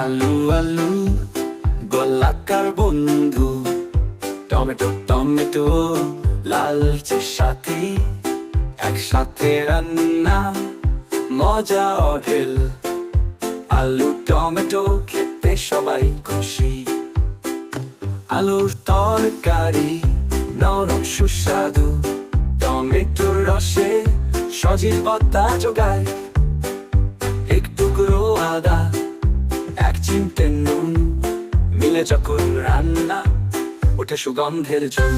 আলু আলু গোলাকার বন্ধু, টমেটো টমেটো লালচে সাথী, একসাথে রান্না মজা অঢেল। আলু টমেটো খেতে সবাই খুশি। আলুর তরকারি নরম সুস্বাদু, টমেটোর রসে সজীবতা যোগায়। একটু গুঁড়ো আদা, এক চিমটে নুন, মিলে যখন রান্না ওঠে সুগন্ধের ঝুম।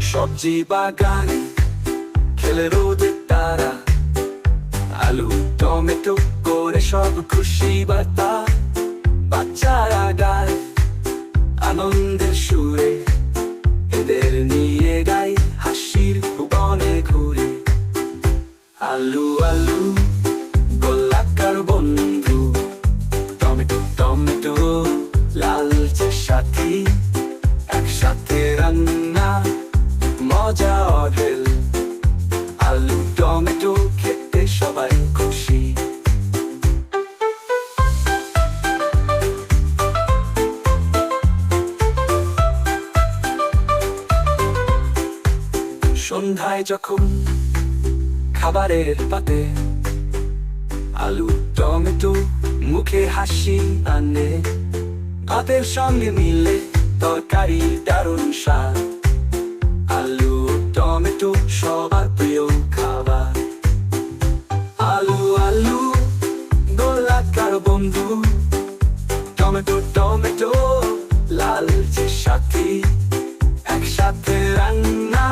সবজি বাগান খেলে রোদের তারা, আলু টমেটো করে সব খুশি বার্তা। বাচ্চারা গায় আনন্দের সুরে, এদের নিয়ে গাই হাসির ভুবনে ঘুরে। আলু আলু গোলাকার বন্ধু, টমেটো টমেটো লালচে সাথী, একসাথে রান্না মজা অঢেল। আলু টমেটো খেতে সবাই খুশি। সন্ধ্যায় যখন খাবারের পাতে আলু টমেটো মুখে হাসি আনে, ভাতের সঙ্গে মিলে তরকারি দারুণ স্বাদ। আলু টমেটো সবার প্রিয় খাবার। আলু আলু গোলাকার বন্ধু, টমেটো টমেটো লালচে সাথী, একসাথে রান্না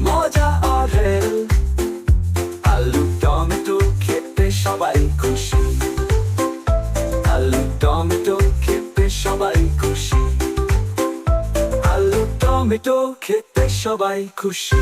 মজা অঢেল। আলু টমেটো খেতে সবাই খুশি। আলু টমেটো খেতে সবাই খুশি। আলু টমেটো খেতে সবাই খুশি।